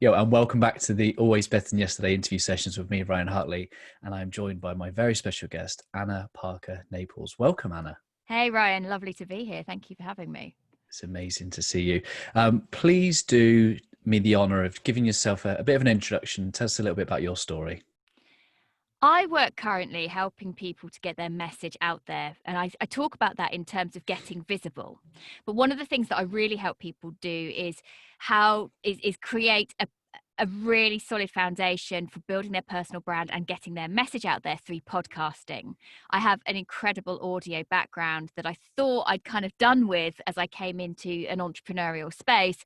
And welcome back to the Always Better Than Yesterday interview sessions with me, Ryan Hartley. And I'm joined by my very special guest, Anna Parker-Naples. Welcome, Anna. Hey, Ryan. Lovely to be here. Thank you for having me. It's amazing to see you. Please do me the honor of giving yourself a bit of an introduction. Tell us a little bit about your story. I work currently helping people to get their message out there. And I talk about that in terms of getting visible. But one of the things that I really help people do is create a really solid foundation for building their personal brand and getting their message out there through podcasting. I have an incredible audio background that I thought I'd kind of done with as I came into an entrepreneurial space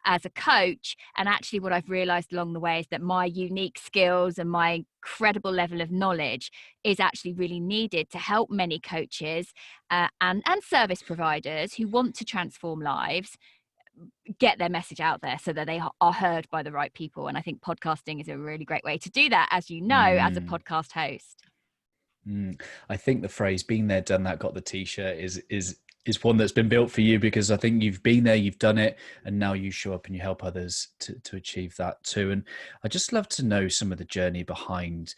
as a coach. And actually what I've realized along the way is that my unique skills and my incredible level of knowledge is actually really needed to help many coaches and service providers who want to transform lives get their message out there so that they are heard by the right people. And I think podcasting is a really great way to do that, as you know, as a podcast host. I think the phrase "been there, done that, got the t-shirt" is one that's been built for you, because I think you've been there, you've done it, and now you show up and you help others to achieve that too. And I just love to know some of the journey behind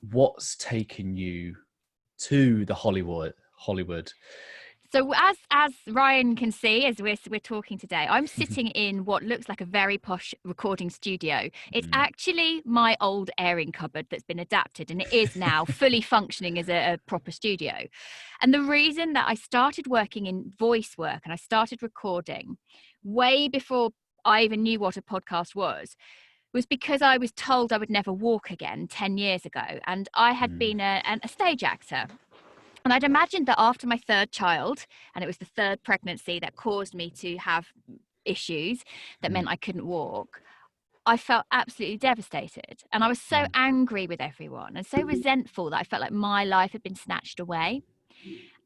what's taken you to the Hollywood. So as Ryan can see, as we're talking today, I'm sitting in what looks like a very posh recording studio. It's actually my old airing cupboard that's been adapted, and it is now fully functioning as a proper studio. And the reason that I started working in voice work and I started recording way before I even knew what a podcast was because I was told I would never walk again 10 years ago. And I had been a stage actor. And I'd imagined that after my third child, and it was the third pregnancy that caused me to have issues that meant I couldn't walk, I felt absolutely devastated. And I was so angry with everyone and so resentful that I felt like my life had been snatched away.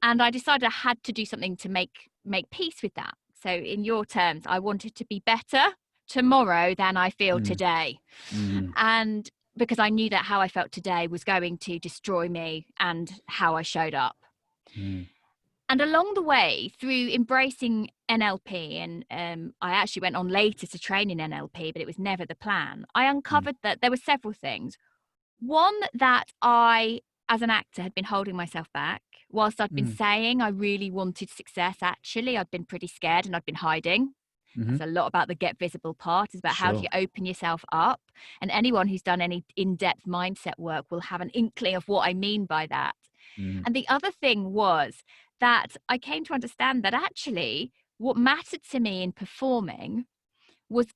And I decided I had to do something to make peace with that. So in your terms, I wanted to be better tomorrow than I feel today. And because I knew that how I felt today was going to destroy me and how I showed up. And along the way, through embracing NLP, and I actually went on later to train in NLP, but it was never the plan. I uncovered that there were several things. One, that I, as an actor, had been holding myself back. Whilst I'd been saying I really wanted success, actually, I'd been pretty scared and I'd been hiding. It's a lot about the get visible part. It's about how do you open yourself up. And anyone who's done any in-depth mindset work will have an inkling of what I mean by that. And the other thing was that I came to understand that actually what mattered to me in performing was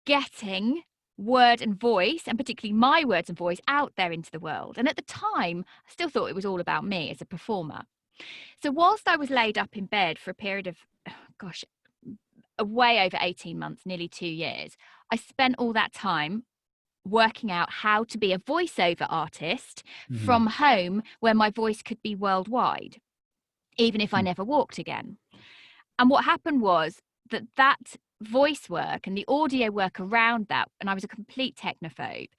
getting word and voice, and particularly my words and voice, out there into the world. And at the time, I still thought it was all about me as a performer. So whilst I was laid up in bed for a period of, way over 18 months, nearly 2 years, I spent all that time working out how to be a voiceover artist from home, where my voice could be worldwide, even if I never walked again. And what happened was that voice work and the audio work around that, and I was a complete technophobe,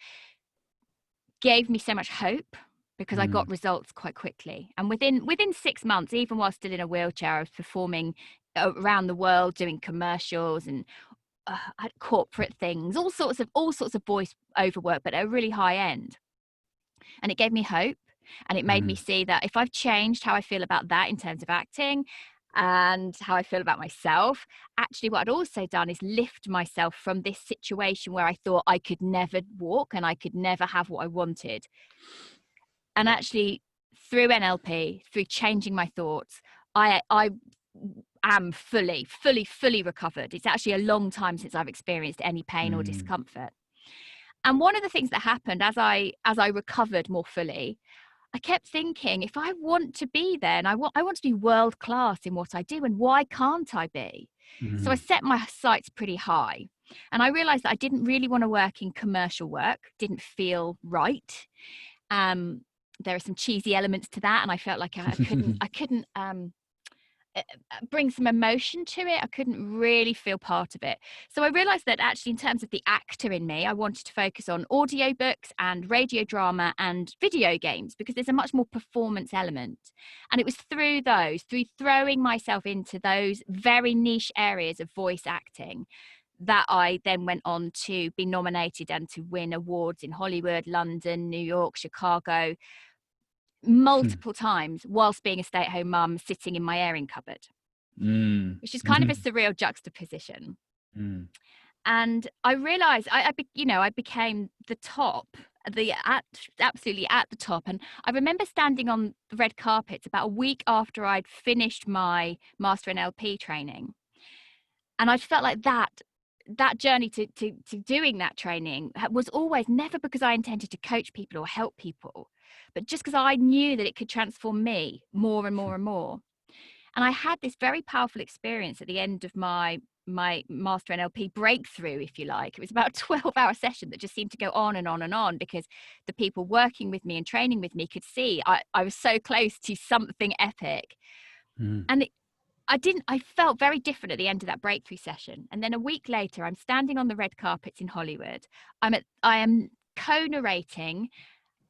gave me so much hope, because I got results quite quickly. And within 6 months, even while still in a wheelchair, I was performing around the world, doing commercials and corporate things, all sorts of voice over work, but at a really high end. And it gave me hope, and it made me see that if I've changed how I feel about that in terms of acting and how I feel about myself, actually what I'd also done is lift myself from this situation where I thought I could never walk and I could never have what I wanted. And actually through NLP, through changing my thoughts, I am fully recovered. It's actually a long time since I've experienced any pain or discomfort. And one of the things that happened as I recovered more fully, I kept thinking, if I want to be there and I want to be world class in what I do, and why can't I be? So I set my sights pretty high, and I realized that I didn't really want to work in commercial work, didn't feel right. There are some cheesy elements to that, and I felt like I couldn't bring some emotion to it. I couldn't really feel part of it. So I realized that actually, in terms of the actor in me, I wanted to focus on audiobooks and radio drama and video games, because there's a much more performance element. And it was through throwing myself into those very niche areas of voice acting, that I then went on to be nominated and to win awards in Hollywood, London, New York, Chicago, multiple times, whilst being a stay-at-home mum sitting in my airing cupboard, Mm. which is kind of a Mm. surreal juxtaposition. Mm. And I realized I became the top, absolutely at the top. And I remember standing on the red carpets about a week after I'd finished my Master NLP training. And I felt like that journey to doing that training was always never because I intended to coach people or help people, but just because I knew that it could transform me more and more and more. And I had this very powerful experience at the end of my Master NLP breakthrough, if you like. It was about a 12-hour session that just seemed to go on and on and on, because the people working with me and training with me could see I was so close to something epic. Mm. And I felt very different at the end of that breakthrough session. And then a week later, I'm standing on the red carpets in Hollywood. I am co-narrating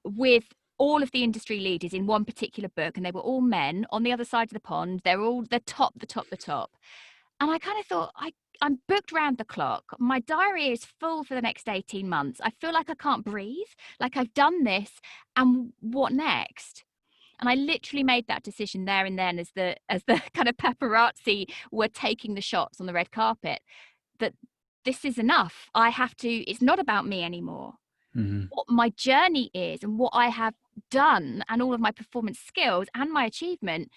with all of the industry leaders in one particular book, and they were all men on the other side of the pond. They're all the top. And I kind of thought, I'm booked round the clock. My diary is full for the next 18 months. I feel like I can't breathe, like I've done this, and what next? And I literally made that decision there and then, as the kind of paparazzi were taking the shots on the red carpet, that this is enough. I have to, it's not about me anymore. Mm. What my journey is and what I have done, and all of my performance skills and my achievement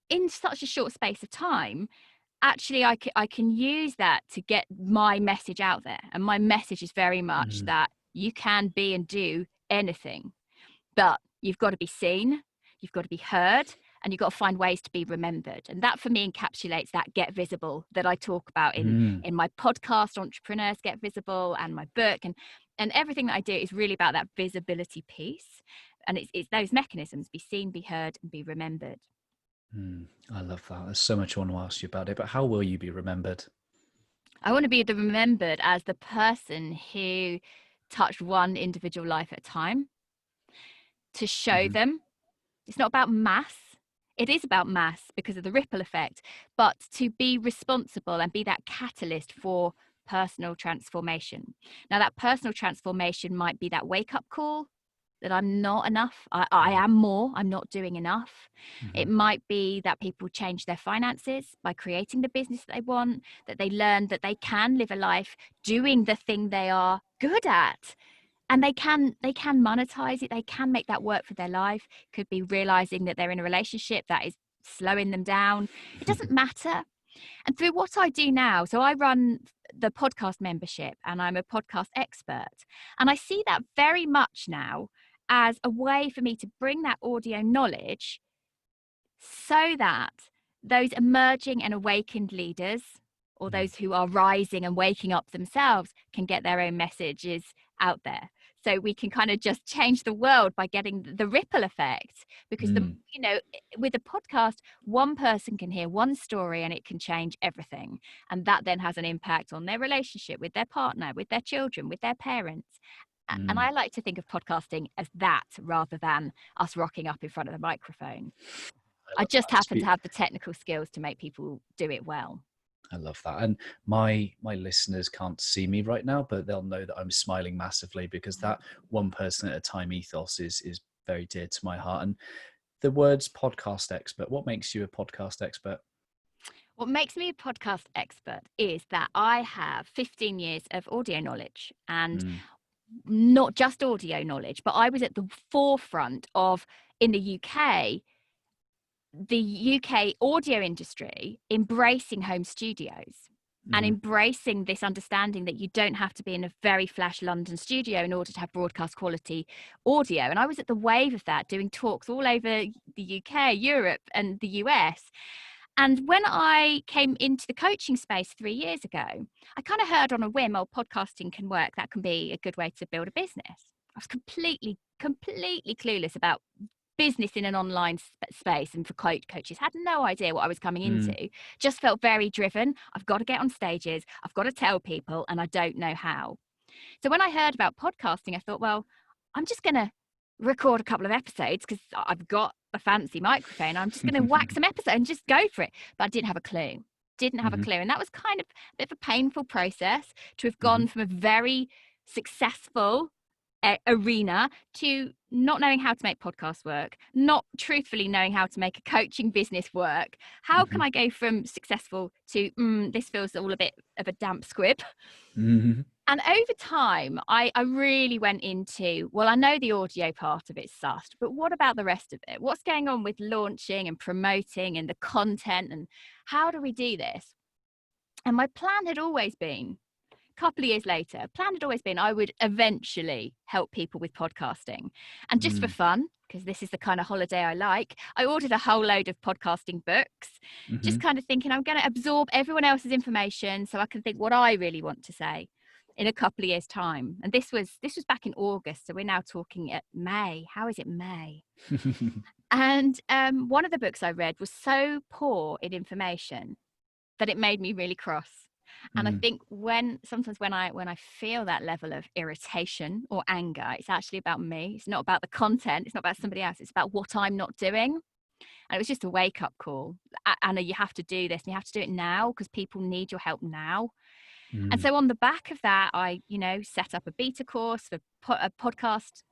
in such a short space of time, actually I can use that to get my message out there. And my message is very much Mm. that you can be and do anything, but you've got to be seen, you've got to be heard, and you've got to find ways to be remembered. And that for me encapsulates that get visible that I talk about Mm. in my podcast, Entrepreneurs Get Visible, and my book, and everything that I do is really about that visibility piece. And it's those mechanisms: be seen, be heard, and be remembered. Mm. I love that. There's so much I want to ask you about it, but how will you be remembered? I want to be remembered as the person who touched one individual life at a time, to show Mm-hmm. them. It's not about mass. It is about mass because of the ripple effect, but to be responsible and be that catalyst for personal transformation. Now, that personal transformation might be that wake up call that I'm not enough. I am more. I'm not doing enough. Mm-hmm. It might be that people change their finances by creating the business that they want, that they learn that they can live a life doing the thing they are good at, and they can monetize it. They can make that work for their life. Could be realizing that they're in a relationship that is slowing them down. It doesn't matter. And through what I do now, so I run the podcast membership and I'm a podcast expert, and I see that very much now as a way for me to bring that audio knowledge so that those emerging and awakened leaders, or those who are rising and waking up themselves, can get their own messages out there. So we can kind of just change the world by getting the ripple effect, because Mm. with a podcast, one person can hear one story and it can change everything. And that then has an impact on their relationship with their partner, with their children, with their parents. And Mm. I like to think of podcasting as that, rather than us rocking up in front of the microphone. I I love just that. happen to have the technical skills to make people do it well. I love that. And my listeners can't see me right now, but they'll know that I'm smiling massively, because that one person at a time ethos is very dear to my heart. And the words podcast expert, what makes you a podcast expert? What makes me a podcast expert is that I have 15 years of audio knowledge, and Mm. not just audio knowledge, but I was at the forefront of, in the UK audio industry embracing home studios and Mm-hmm. embracing this understanding that you don't have to be in a very flash London studio in order to have broadcast quality audio. And I was at the wave of that, doing talks all over the UK, Europe, and the US. And when I came into the coaching space 3 years ago, I kind of heard on a whim, oh, podcasting can work. That can be a good way to build a business. I was completely clueless about business in an online space, and for coaches had no idea what I was coming Mm. into. Just felt very driven. I've got to get on stages, I've got to tell people, and I don't know how. So when I heard about podcasting, I thought, well, I'm just going to record a couple of episodes because I've got a fancy microphone. I'm just going to whack some episodes and just go for it. But I didn't have a clue. didn't have a clue. And that was kind of a bit of a painful process to have Mm-hmm. gone from a very successful arena to not knowing how to make podcasts work, not truthfully knowing how to make a coaching business work. How Mm-hmm. can I go from successful to this feels all a bit of a damp squib? Mm-hmm. And over time, I really went into, well, I know the audio part of it's sussed, but what about the rest of it? What's going on with launching and promoting and the content, and how do we do this? And my plan had always been, a couple of years later, plan had always been I would eventually help people with podcasting. And just for fun, because this is the kind of holiday I like, I ordered a whole load of podcasting books, Mm-hmm. just kind of thinking I'm going to absorb everyone else's information so I can think what I really want to say in a couple of years' time. And this was back in August, so we're now talking at May. How is it May? And one of the books I read was so poor in information that it made me really cross. And I think sometimes when I feel that level of irritation or anger, it's actually about me. It's not about the content. It's not about somebody else. It's about what I'm not doing. And it was just a wake up call. Anna, you have to do this, and you have to do it now because people need your help now. And so on the back of that, I, set up a beta course for a podcast,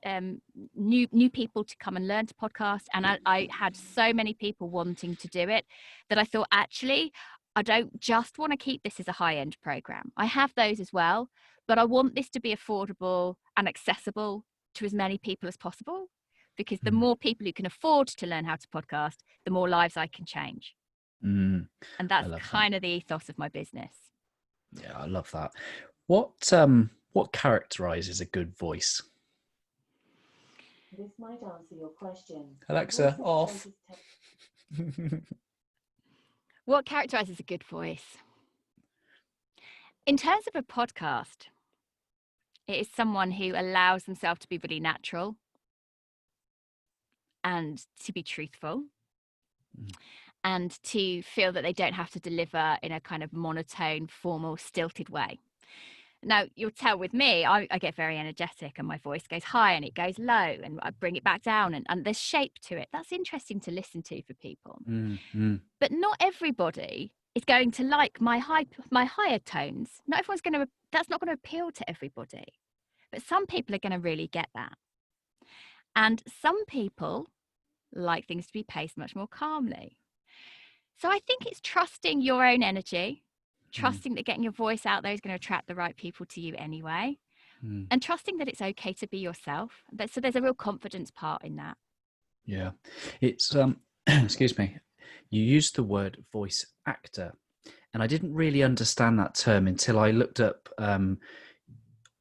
new people to come and learn to podcast. And I had so many people wanting to do it that I thought, actually, I don't just want to keep this as a high-end program. I have those as well, but I want this to be affordable and accessible to as many people as possible, because the more people who can afford to learn how to podcast, the more lives I can change. And I that's love that. kind of the ethos of my business. Yeah, I love that. What characterizes a good voice? This might answer your question. Alexa, off. What characterizes a good voice? In terms of a podcast, it is someone who allows themselves to be really natural and to be truthful and to feel that they don't have to deliver in a kind of monotone, formal, stilted way. Now, you'll tell with me, I get very energetic and my voice goes high and it goes low and I bring it back down and there's shape to it. That's interesting to listen to for people. But not everybody is going to like my higher tones. Not everyone's that's not going to appeal to everybody. But some people are going to really get that. And some people like things to be paced much more calmly. So I think it's trusting your own energy, trusting that getting your voice out there is going to attract the right people to you anyway, and trusting that it's okay to be yourself. So there's a real confidence part in that. Yeah, it's excuse me. You used the word voice actor, and I didn't really understand that term until I looked up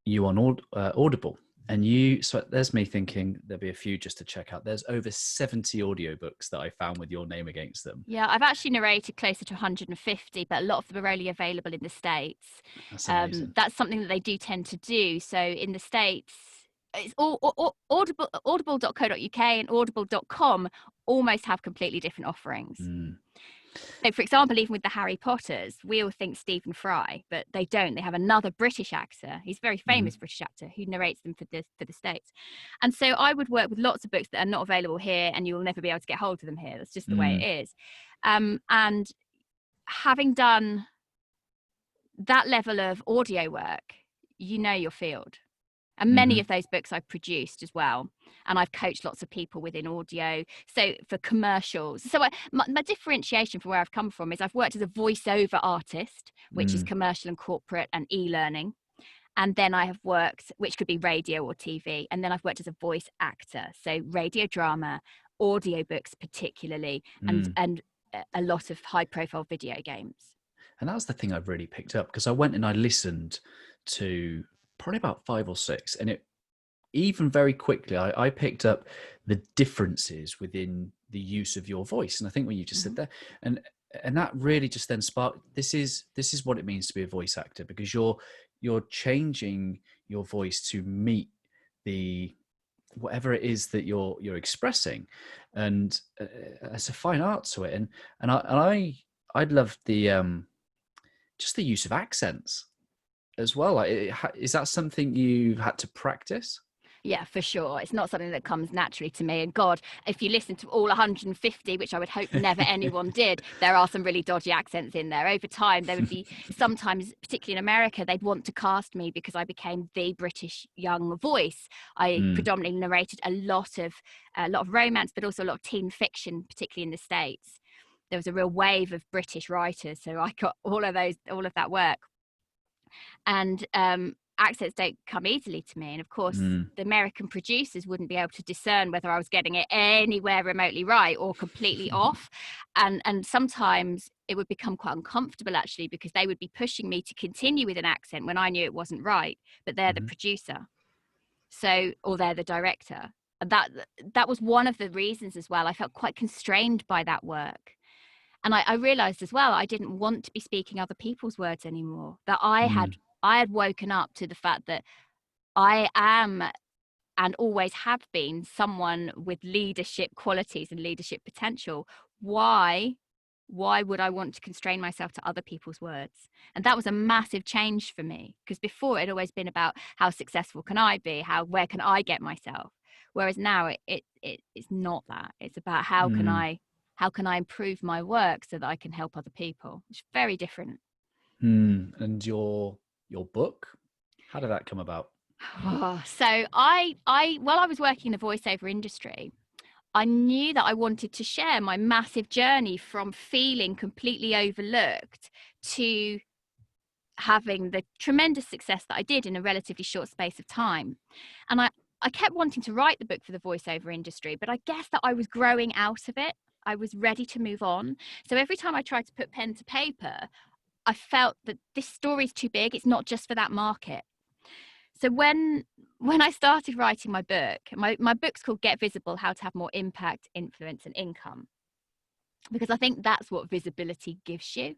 you on Audible. And so there's me thinking there'll be a few just to check out. There's over 70 audiobooks that I found with your name against them. Yeah, I've actually narrated closer to 150, but a lot of them are only available in the States. That's amazing. That's something that they do tend to do. So in the States, it's audible.co.uk and audible.com almost have completely different offerings. So, for example, even with the Harry Potters, we all think Stephen Fry, but they don't. They have another British actor. He's a very famous British actor who narrates them for the States. And so I would work with lots of books that are not available here, and you will never be able to get hold of them here. That's just the way it is. And having done that level of audio work, you know your field. And many of those books I've produced as well. And I've coached lots of people within audio. So for commercials. So my differentiation from where I've come from is I've worked as a voiceover artist, which is commercial and corporate and e-learning. And then I have worked, which could be radio or TV. And then I've worked as a voice actor. So radio drama, audiobooks particularly, and a lot of high profile video games. And that was the thing I've really picked up, because I went and I listened to probably about 5 or 6, and it even very quickly I picked up the differences within the use of your voice. And I think when you just said that, and that really just then sparked, this is what it means to be a voice actor, because you're changing your voice to meet the whatever it is that you're expressing, and it's a fine art to it. And I'd love the just the use of accents as well. Like, is that something you've had to practice? Yeah, for sure. It's not something that comes naturally to me. And God, if you listen to all 150, which I would hope never anyone did, there are some really dodgy accents in there. Over time, there would be sometimes, particularly in America, they'd want to cast me because I became the British young voice. I predominantly narrated a lot of romance, but also a lot of teen fiction, particularly in the States. There was a real wave of British writers, so I got all of that work. And accents don't come easily to me. And of course, the American producers wouldn't be able to discern whether I was getting it anywhere remotely right or completely off. And sometimes it would become quite uncomfortable, actually, because they would be pushing me to continue with an accent when I knew it wasn't right. But they're the producer, or they're the director. And that was one of the reasons as well. I felt quite constrained by that work. And I realized as well, I didn't want to be speaking other people's words anymore, that I had woken up to the fact that I am and always have been someone with leadership qualities and leadership potential. Why would I want to constrain myself to other people's words? And that was a massive change for me, because before it had always been about how successful can I be? Where can I get myself? Whereas now it's not that. It's about how can I improve my work so that I can help other people? It's very different. And your book, how did that come about? So I while I was working in the voiceover industry, I knew that I wanted to share my massive journey from feeling completely overlooked to having the tremendous success that I did in a relatively short space of time. And I kept wanting to write the book for the voiceover industry, but I guess that I was growing out of it. I was ready to move on. So every time I tried to put pen to paper, I felt that this story is too big. It's not just for that market. So when I started writing my book, my book's called Get Visible: How to Have More Impact, Influence and Income, because I think that's what visibility gives you.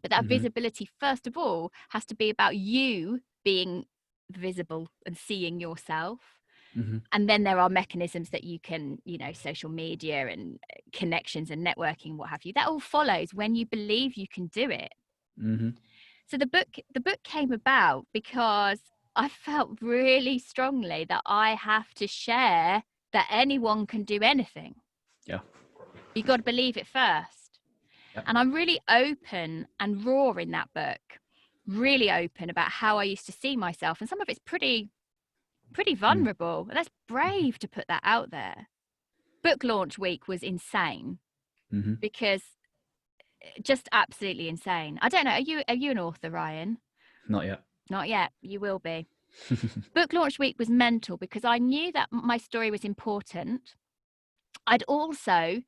But that visibility, first of all, has to be about you being visible and seeing yourself. And then there are mechanisms that you can, social media and connections and networking, what have you. That all follows when you believe you can do it. So the book came about because I felt really strongly that I have to share that anyone can do anything. Yeah. You got to believe it first. Yep. And I'm really open and raw in that book, really open about how I used to see myself. And some of it's pretty vulnerable. That's brave to put that out there. Book launch week was insane because just absolutely insane. I don't know. Are you an author, Ryan? Not yet. Not yet. You will be. Book launch week was mental because I knew that my story was important. I'd also,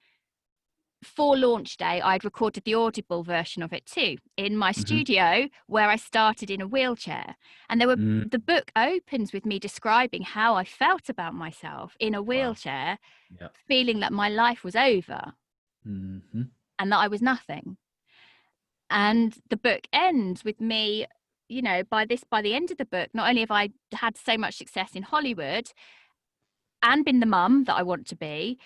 for launch day, I'd recorded the Audible version of it too in my studio, where I started in a wheelchair. And the book opens with me describing how I felt about myself in a wheelchair, feeling that my life was over and that I was nothing. And the book ends with me, by the end of the book, not only have I had so much success in Hollywood and been the mum that I want to be,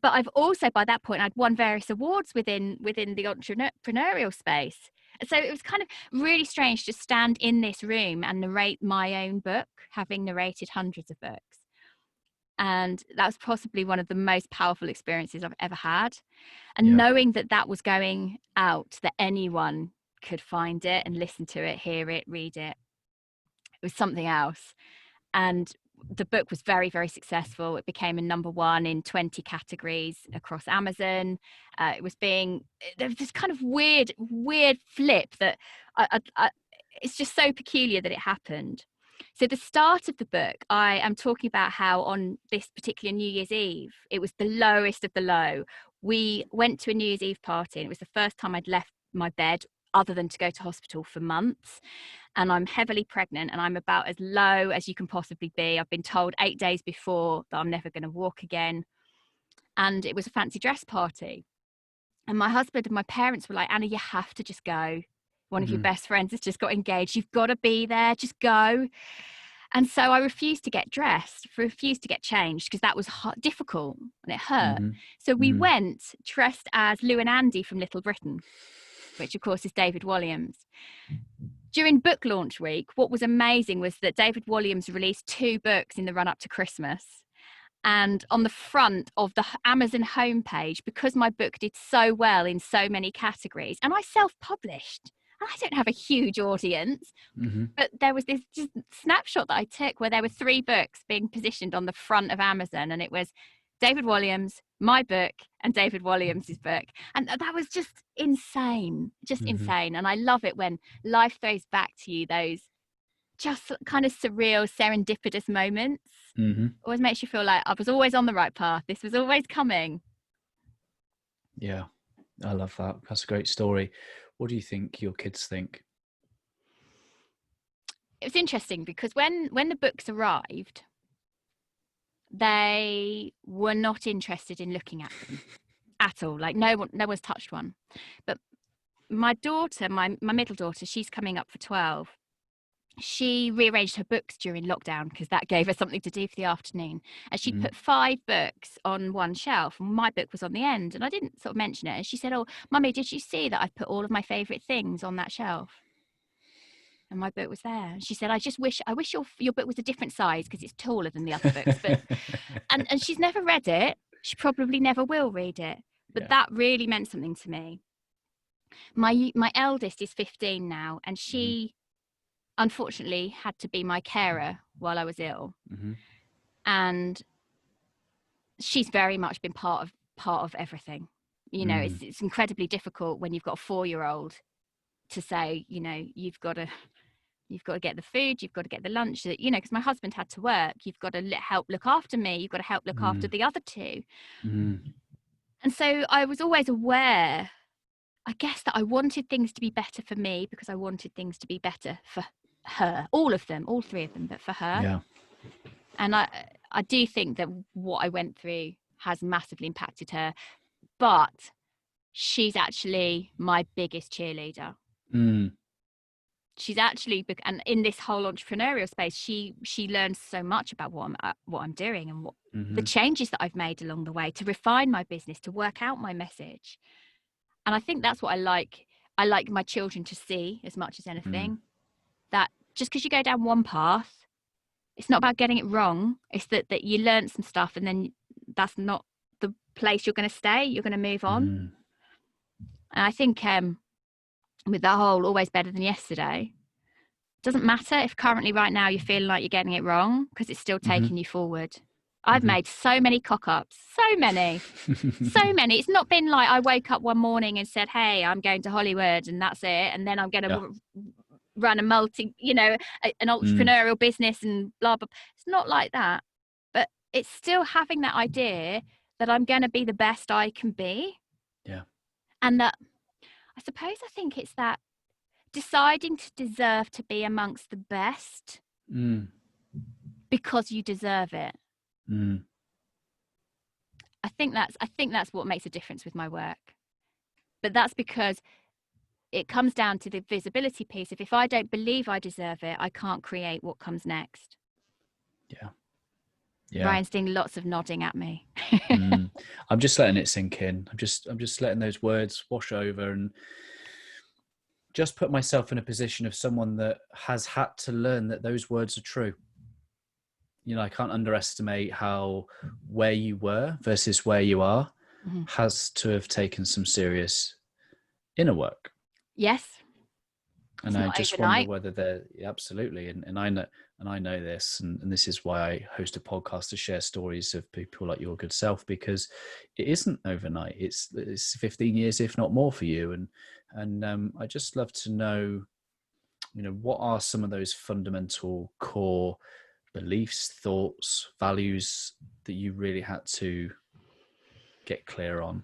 but I've also, by that point, I'd won various awards within the entrepreneurial space. So it was kind of really strange to stand in this room and narrate my own book, having narrated hundreds of books. And that was possibly one of the most powerful experiences I've ever had. And knowing that was going out, that anyone could find it and listen to it, hear it, read it, it was something else. And the book was very, very successful. It became a #1 in 20 categories across Amazon. There was this kind of weird flip that it's just so peculiar that it happened. So the start of the book, I am talking about how on this particular New Year's Eve, it was the lowest of the low. We went to a New Year's Eve party, and it was the first time I'd left my bed other than to go to hospital for months. And I'm heavily pregnant and I'm about as low as you can possibly be. I've been told 8 days before that I'm never going to walk again. And it was a fancy dress party. And my husband and my parents were like, Anna, you have to just go. One of your best friends has just got engaged. You've got to be there. Just go. And so I refused to get dressed, refused to get changed because that was difficult and it hurt. So we went dressed as Lou and Andy from Little Britain, which of course is David Walliams. during book launch week, what was amazing was that David Walliams released 2 books in the run up to Christmas. And on the front of the Amazon homepage, because my book did so well in so many categories, and I self-published, and I don't have a huge audience, but there was this just snapshot that I took where there were 3 books being positioned on the front of Amazon, and it was David Walliams, my book, and David Walliams's book. And that was just insane, insane. And I love it when life throws back to you those just kind of surreal, serendipitous moments. Always makes you feel like I was always on the right path. This was always coming. Yeah, I love that. That's a great story. What do you think your kids think? It was interesting because when the books arrived, they were not interested in looking at them at all. Like no one's touched one. But my daughter, my middle daughter, she's coming up for 12. She rearranged her books during lockdown because that gave her something to do for the afternoon. And she put 5 books on one shelf, and my book was on the end. And I didn't sort of mention it. And she said, "Oh, Mummy, did you see that I've put all of my favourite things on that shelf?" And my book was there. And she said, I wish your book was a different size because it's taller than the other books. But and she's never read it. She probably never will read it. But that really meant something to me. My eldest is 15 now, and she unfortunately had to be my carer while I was ill. And she's very much been part of everything. You know, it's incredibly difficult when you've got a 4-year-old to say, you know, you've got to get the food, you've got to get the lunch, you know, because my husband had to work, you've got to help look after me, you've got to help look after the other 2. And so I was always aware, I guess, that I wanted things to be better for me because I wanted things to be better for her, all of them, all 3 of them, but for her. Yeah. And I do think that what I went through has massively impacted her, but she's actually my biggest cheerleader. She's actually, and in this whole entrepreneurial space, she learns so much about what I'm doing and what the changes that I've made along the way to refine my business, to work out my message. And I think that's what I like. I like my children to see as much as anything, that just because you go down one path, it's not about getting it wrong. It's that you learn some stuff, and then that's not the place you're going to stay. You're going to move on. And I think with that whole always better than yesterday, it doesn't matter if currently right now you're feeling like you're getting it wrong, because it's still taking you forward. I've made so many cock-ups, so many. It's not been like I woke up one morning and said, hey, I'm going to Hollywood and that's it, and then I'm going to run an entrepreneurial business and blah, blah. It's not like that. But it's still having that idea that I'm going to be the best I can be. Yeah. And that, I think it's that deciding to deserve to be amongst the best because you deserve it. I think that's what makes a difference with my work. But that's because it comes down to the visibility piece. If I don't believe I deserve it, I can't create what comes next. Yeah. Ryan's doing lots of nodding at me. I'm just letting it sink in. I'm just letting those words wash over, and just put myself in a position of someone that has had to learn that those words are true. You know, I can't underestimate how where you were versus where you are has to have taken some serious inner work. Yes. And I just wonder whether they're absolutely, and I know this, and this is why I host a podcast to share stories of people like your good self, because it isn't overnight. It's 15 years, if not more, for you. And I just love to know, you know, what are some of those fundamental core beliefs, thoughts, values that you really had to get clear on?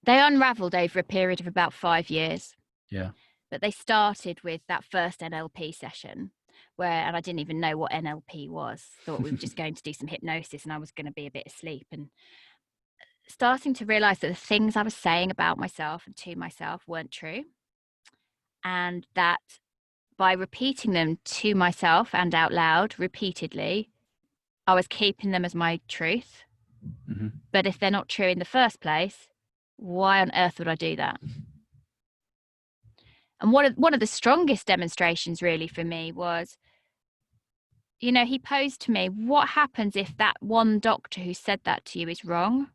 They unraveled over a period of about 5 years. Yeah. But they started with that first NLP session and I didn't even know what NLP was. Thought we were just going to do some hypnosis and I was going to be a bit asleep, and starting to realize that the things I was saying about myself and to myself weren't true. And that by repeating them to myself and out loud repeatedly, I was keeping them as my truth. But if they're not true in the first place, why on earth would I do that? And one of the strongest demonstrations really for me was, you know, he posed to me, what happens if that one doctor who said that to you is wrong?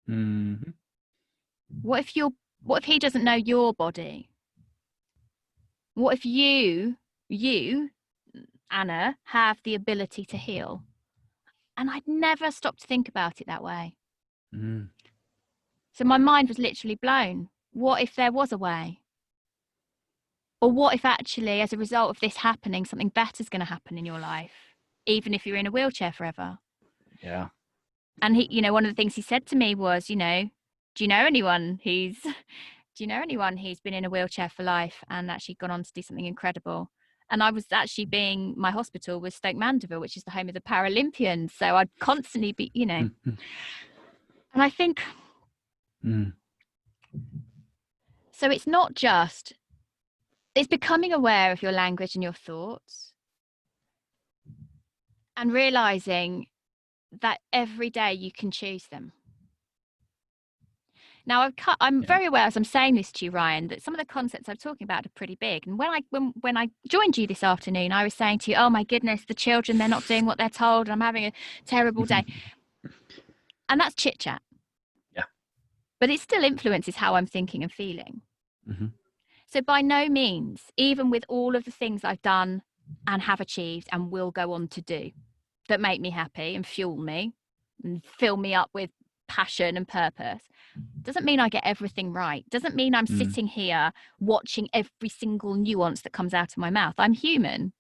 Mm-hmm. What if he doesn't know your body? What if you, Anna, have the ability to heal? And I'd never stopped to think about it that way. Mm. So my mind was literally blown. What if there was a way? Or what if actually, as a result of this happening, something better is going to happen in your life, even if you're in a wheelchair forever? Yeah. And he, you know, one of the things he said to me was, you know, do you know anyone who's been in a wheelchair for life and actually gone on to do something incredible? And I was actually my hospital was Stoke Mandeville, which is the home of the Paralympians. So I'd constantly be, you know, Mm-hmm. and I think, so it's not just, it's becoming aware of your language and your thoughts and realizing that every day you can choose them. Now, I'm very aware as I'm saying this to you, Ryan, that some of the concepts I'm talking about are pretty big. And when I joined you this afternoon, I was saying to you, oh my goodness, the children, they're not doing what they're told. And I'm having a terrible day. And that's chit chat. Yeah. But it still influences how I'm thinking and feeling. Mm-hmm. So by no means, even with all of the things I've done and have achieved and will go on to do that make me happy and fuel me and fill me up with passion and purpose, doesn't mean I get everything right. Doesn't mean I'm sitting here watching every single nuance that comes out of my mouth. I'm human.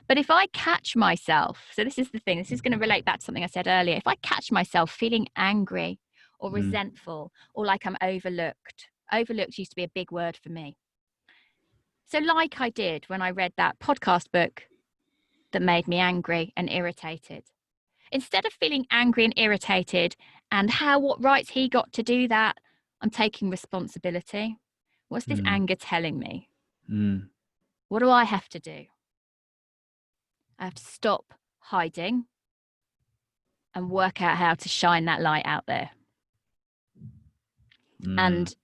But if I catch myself, so this is the thing, this is going to relate back to something I said earlier. If I catch myself feeling angry or resentful or like I'm overlooked used to be a big word for me. So like I did when I read that podcast book that made me angry and irritated, instead of feeling angry and irritated and what rights he got to do that, I'm taking responsibility. What's this anger telling me? What do I have to do? I have to stop hiding and work out how to shine that light out there. And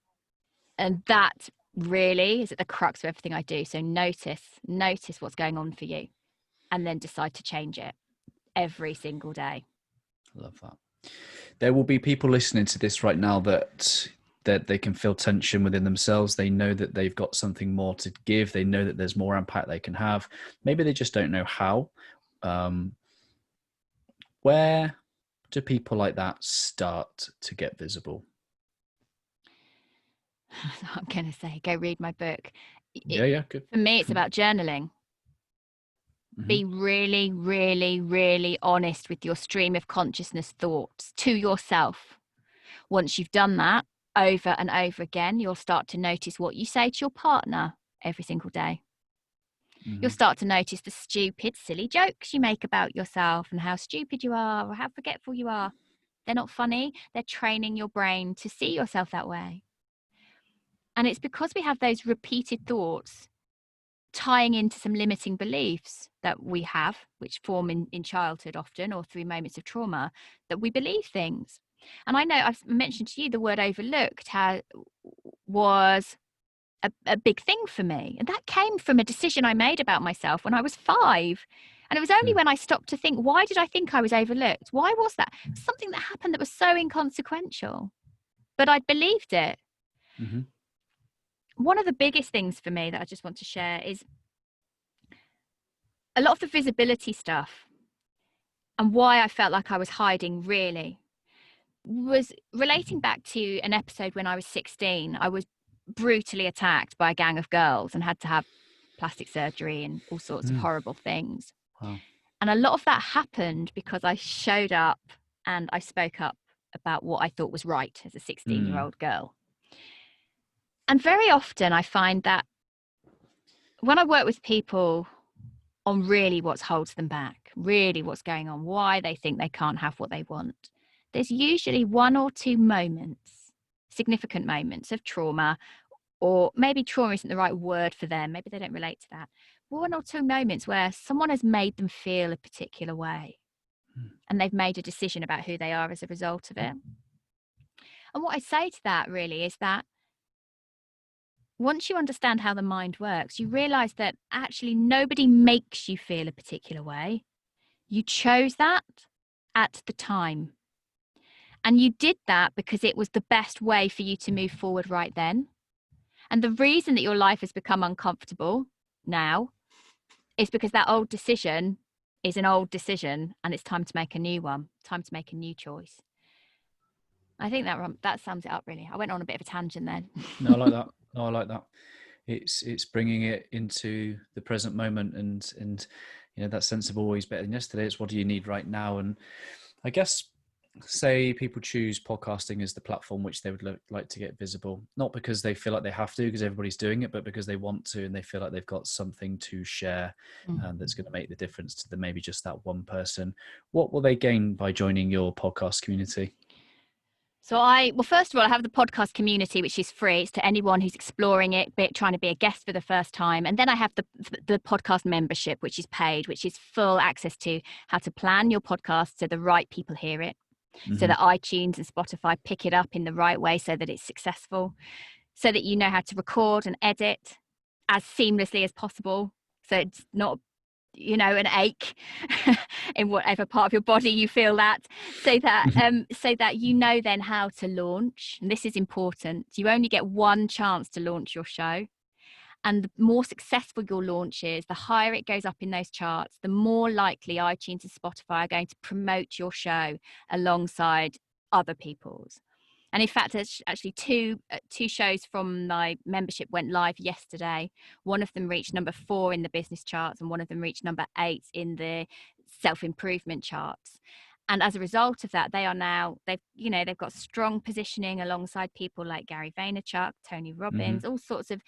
that really is at the crux of everything I do. So notice what's going on for you and then decide to change it every single day. I love that. There will be people listening to this right now that they can feel tension within themselves. They know that they've got something more to give. They know that there's more impact they can have. Maybe they just don't know how. Where do people like that start to get visible? I'm going to say, go read my book. Yeah, good. For me, it's about journaling. Be really, really, really honest with your stream of consciousness thoughts to yourself. Once you've done that over and over again, you'll start to notice what you say to your partner every single day. You'll start to notice the stupid, silly jokes you make about yourself and how stupid you are or how forgetful you are. They're not funny. They're training your brain to see yourself that way. And it's because we have those repeated thoughts tying into some limiting beliefs that we have, which form in childhood often or through moments of trauma, that we believe things. And I know I've mentioned to you the word overlooked was a big thing for me. And that came from a decision I made about myself when I was 5. And it was only when I stopped to think, why did I think I was overlooked? Why was that? Something that happened that was so inconsequential, but I believed it. One of the biggest things for me that I just want to share is a lot of the visibility stuff and why I felt like I was hiding really was relating back to an episode when I was 16. I was brutally attacked by a gang of girls and had to have plastic surgery and all sorts of horrible things. Wow. And a lot of that happened because I showed up and I spoke up about what I thought was right as a 16-year-old girl. And very often I find that when I work with people on really what holds them back, really what's going on, why they think they can't have what they want, there's usually 1 or 2 moments, significant moments of trauma, or maybe trauma isn't the right word for them. Maybe they don't relate to that. 1 or 2 moments where someone has made them feel a particular way and they've made a decision about who they are as a result of it. And what I say to that really is that once you understand how the mind works, you realize that actually nobody makes you feel a particular way. You chose that at the time. And you did that because it was the best way for you to move forward right then. And the reason that your life has become uncomfortable now is because that old decision is an old decision and it's time to make a new one, time to make a new choice. I think that sums it up really. I went on a bit of a tangent then. No, I like that. No, I like that. It's bringing it into the present moment, and that sense of always better than yesterday. It's what do you need right now? And I guess, say people choose podcasting as the platform which they would like to get visible, not because they feel like they have to because everybody's doing it, but because they want to and they feel like they've got something to share that's going to make the difference to them, maybe just that one person. What will they gain by joining your podcast community? So first of all, I have the podcast community, which is free. It's to anyone who's exploring it, trying to be a guest for the first time. And then I have the podcast membership, which is paid, which is full access to how to plan your podcast so the right people hear it, so that iTunes and Spotify pick it up in the right way so that it's successful, so that you know how to record and edit as seamlessly as possible. So it's not an ache in whatever part of your body you feel that, so that then how to launch. And this is important. You only get one chance to launch your show, and the more successful your launch is, the higher it goes up in those charts, the more likely iTunes and Spotify are going to promote your show alongside other people's. And in fact, there's actually two shows from my membership went live yesterday. One of them reached number 4 in the business charts, and one of them reached number 8 in the self-improvement charts. And as a result of that, they've got strong positioning alongside people like Gary Vaynerchuk, Tony Robbins, all sorts of,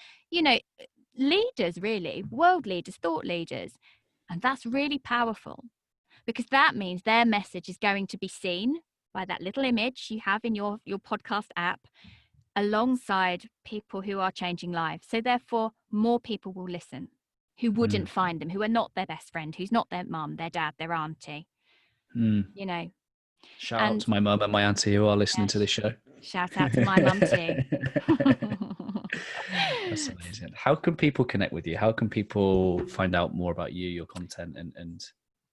leaders, really, world leaders, thought leaders. And that's really powerful, because that means their message is going to be seen by that little image you have in your podcast app alongside people who are changing lives. So therefore, more people will listen who wouldn't find them, who are not their best friend, who's not their mum, their dad, their auntie. Shout out to my mum and my auntie who are listening to this show. Shout out to my mum too. That's amazing. How can people connect with you? How can people find out more about you, your content, and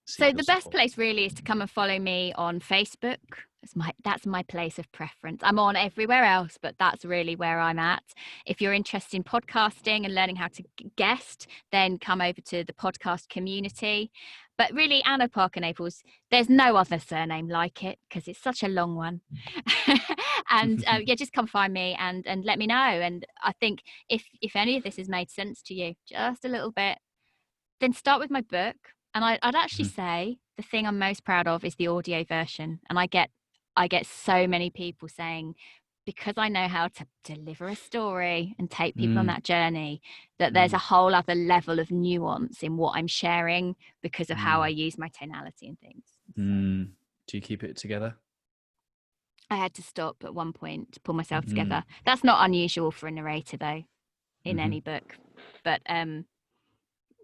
so the best place really is to come and follow me on Facebook. That's my place of preference. I'm on everywhere else, but that's really where I'm at. If you're interested in podcasting and learning how to guest, then come over to the podcast community. But really, Anna Parker-Naples, there's no other surname like it because it's such a long one. And just come find me and let me know. And I think if any of this has made sense to you, just a little bit, then start with my book. And I'd actually say the thing I'm most proud of is the audio version. And I get so many people saying, because I know how to deliver a story and take people on that journey, that there's a whole other level of nuance in what I'm sharing because of how I use my tonality and things. So. Do you keep it together? I had to stop at one point to pull myself together. That's not unusual for a narrator, though, in any book. But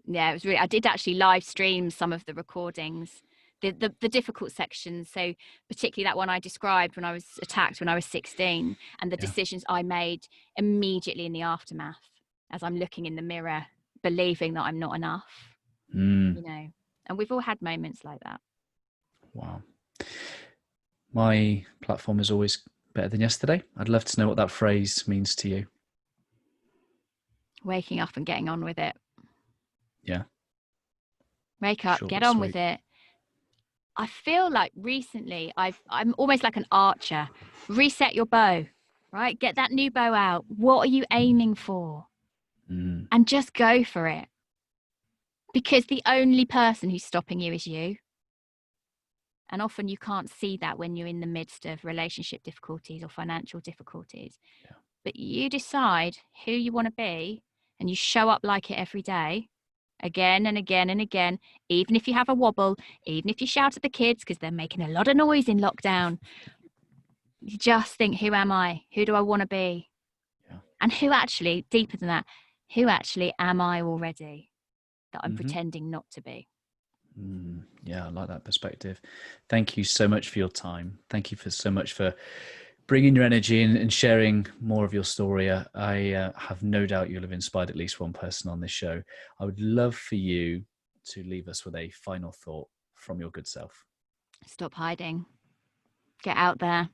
yeah, it was really. I did actually live stream some of the recordings, the difficult sections. So particularly that one I described when I was attacked when I was 16, and the decisions I made immediately in the aftermath, as I'm looking in the mirror, believing that I'm not enough. And we've all had moments like that. Wow. My platform is always better than yesterday. I'd love to know what that phrase means to you. Waking up and getting on with it. Yeah. Wake up, get on with it. I feel like recently I'm almost like an archer. Reset your bow, right? Get that new bow out. What are you aiming for? And just go for it. Because the only person who's stopping you is you. And often you can't see that when you're in the midst of relationship difficulties or financial difficulties. Yeah. But you decide who you want to be and you show up like it every day, again and again and again, even if you have a wobble, even if you shout at the kids because they're making a lot of noise in lockdown. You just think, who am I? Who do I want to be? Yeah. And who actually, deeper than that, who actually am I already that I'm pretending not to be? Yeah, I like that perspective. Thank you so much for your time. Thank you so much for bringing your energy and sharing more of your story. I have no doubt you'll have inspired at least one person on this show. I would love for you to leave us with a final thought from your good self. Stop hiding. Get out there.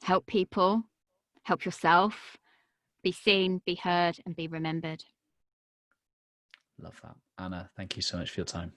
Help people. Help yourself. Be seen, be heard, and be remembered. Love that. Anna, thank you so much for your time.